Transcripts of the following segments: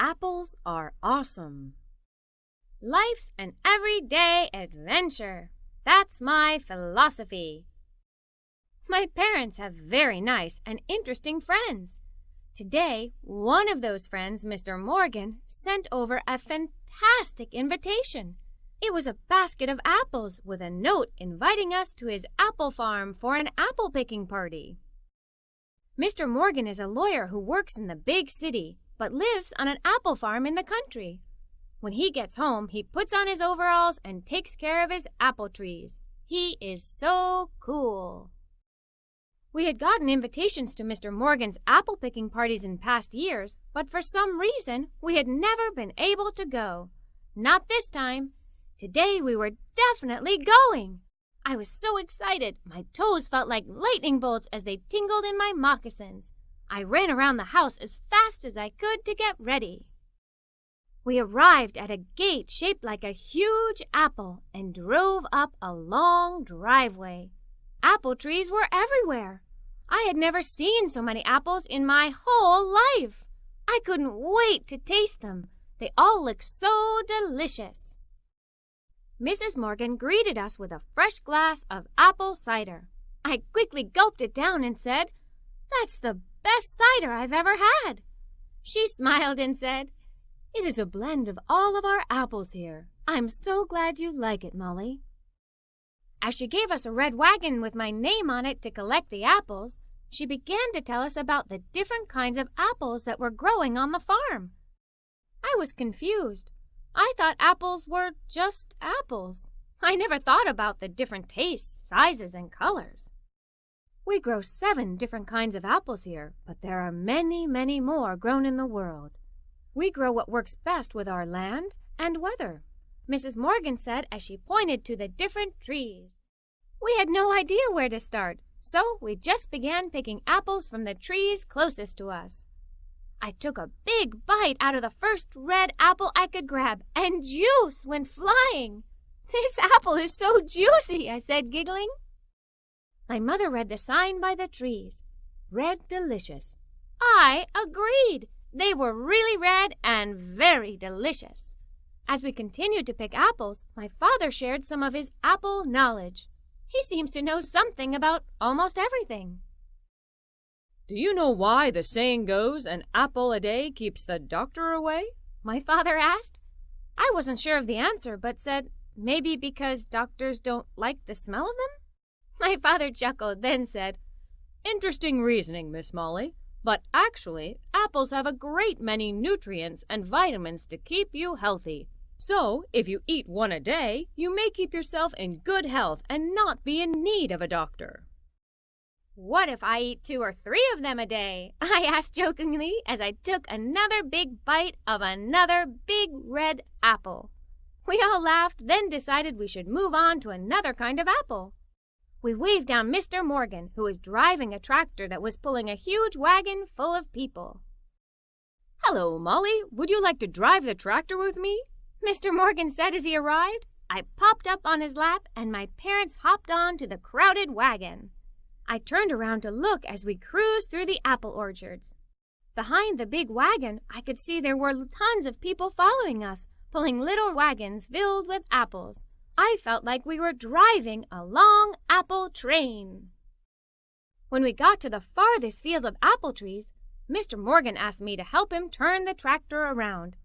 Apples are awesome. Life's an everyday adventure. That's my philosophy. My parents have very nice and interesting friends. Today, one of those friends, Mr. Morgan, sent over a fantastic invitation. It was a basket of apples with a note inviting us to his apple farm for an apple-picking party. Mr. Morgan is a lawyer who works in the big city, but lives on an apple farm in the country. When he gets home, he puts on his overalls and takes care of his apple trees. He is so cool. We had gotten invitations to Mr. Morgan's apple-picking parties in past years, but for some reason we had never been able to go. Not this time. Today we were definitely going. I was so excited. My toes felt like lightning bolts as they tingled in my moccasins. I ran around the house as fast as I could to get ready. We arrived at a gate shaped like a huge apple and drove up a long driveway. Apple trees were everywhere. I had never seen so many apples in my whole life. I couldn't wait to taste them. They all looked so delicious. Mrs. Morgan greeted us with a fresh glass of apple cider. I quickly gulped it down and said, "That's the best cider I've ever had." She smiled and said, "It is a blend of all of our apples here. I'm so glad you like it, Molly." As she gave us a red wagon with my name on it to collect the apples, she began to tell us about the different kinds of apples that were growing on the farm. I was confused. I thought apples were just apples. I never thought about the different tastes, sizes, and colors. We grow 7 different kinds of apples here, but there are many, many more grown in the world. We grow what works best with our land and weather, Mrs. Morgan said as she pointed to the different trees. We had no idea where to start, so we just began picking apples from the trees closest to us. I took a big bite out of the first red apple I could grab, and juice went flying. "This apple is so juicy," I said, giggling. My mother read the sign by the trees. "Red Delicious." I agreed. They were really red and very delicious. As we continued to pick apples, my father shared some of his apple knowledge. He seems to know something about almost everything. "Do you know why the saying goes, 'An apple a day keeps the doctor away'?" my father asked. I wasn't sure of the answer, but said, "Maybe because doctors don't like the smell of them?" My father chuckled, then said, "Interesting reasoning, Miss Molly. But actually, apples have a great many nutrients and vitamins to keep you healthy. So, if you eat 1 a day, you may keep yourself in good health and not be in need of a doctor." "What if I eat 2 or 3 of them a day?" I asked jokingly as I took another big bite of another big red apple. We all laughed, then decided we should move on to another kind of apple. We waved down Mr. Morgan, who was driving a tractor that was pulling a huge wagon full of people. "Hello, Molly. Would you like to drive the tractor with me?" Mr. Morgan said as he arrived. I popped up on his lap, and my parents hopped on to the crowded wagon. I turned around to look as we cruised through the apple orchards. Behind the big wagon, I could see there were tons of people following us, pulling little wagons filled with apples. I felt like we were driving a long apple train. When we got to the farthest field of apple trees, Mr. Morgan asked me to help him turn the tractor around.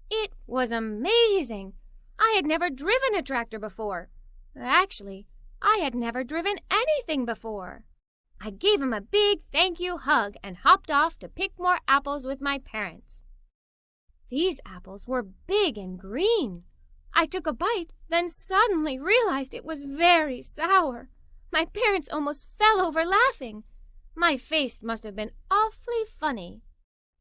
It was amazing. I had never driven a tractor before. Actually, I had never driven anything before. I gave him a big thank you hug and hopped off to pick more apples with my parents. These apples were big and green. I took a bite, then suddenly realized it was very sour. My parents almost fell over laughing. My face must have been awfully funny.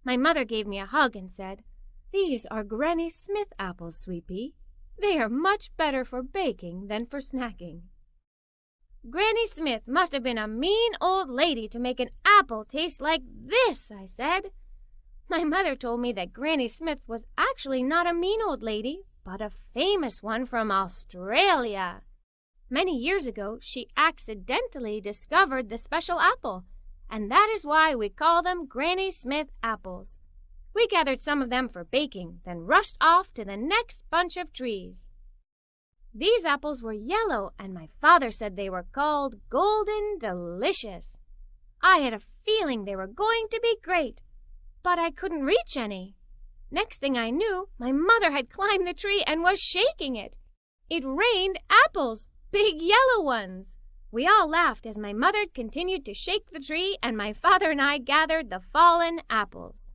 My mother gave me a hug and said, "These are Granny Smith apples, sweet pea. They are much better for baking than for snacking." "Granny Smith must have been a mean old lady to make an apple taste like this," I said. My mother told me that Granny Smith was actually not a mean old lady, but a famous one from Australia. Many years ago, she accidentally discovered the special apple, and that is why we call them Granny Smith apples. We gathered some of them for baking, then rushed off to the next bunch of trees. These apples were yellow, and my father said they were called Golden Delicious. I had a feeling they were going to be great, but I couldn't reach any. Next thing I knew, my mother had climbed the tree and was shaking it. It rained apples, big yellow ones. We all laughed as my mother continued to shake the tree and my father and I gathered the fallen apples.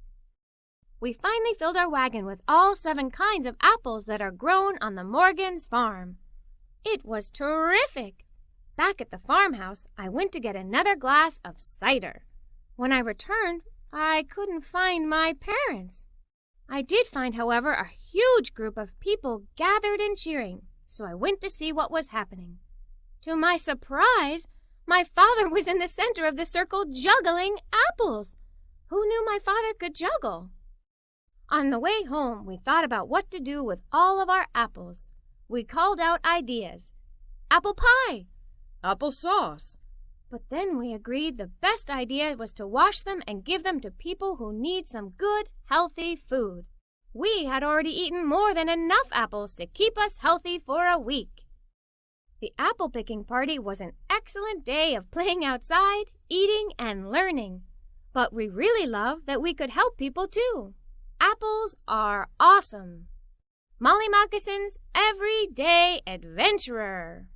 We finally filled our wagon with all 7 kinds of apples that are grown on the Morgans' farm. It was terrific. Back at the farmhouse, I went to get another glass of cider. When I returned, I couldn't find my parents. I did find, however, a huge group of people gathered and cheering, so I went to see what was happening. To my surprise, my father was in the center of the circle juggling apples. Who knew my father could juggle? On the way home, we thought about what to do with all of our apples. We called out ideas. Apple pie. Apple sauce. But then we agreed the best idea was to wash them and give them to people who need some good, healthy food. We had already eaten more than enough apples to keep us healthy for a week. The apple picking party was an excellent day of playing outside, eating, and learning. But we really loved that we could help people too. Apples are awesome. Molly Moccasins, everyday adventurer.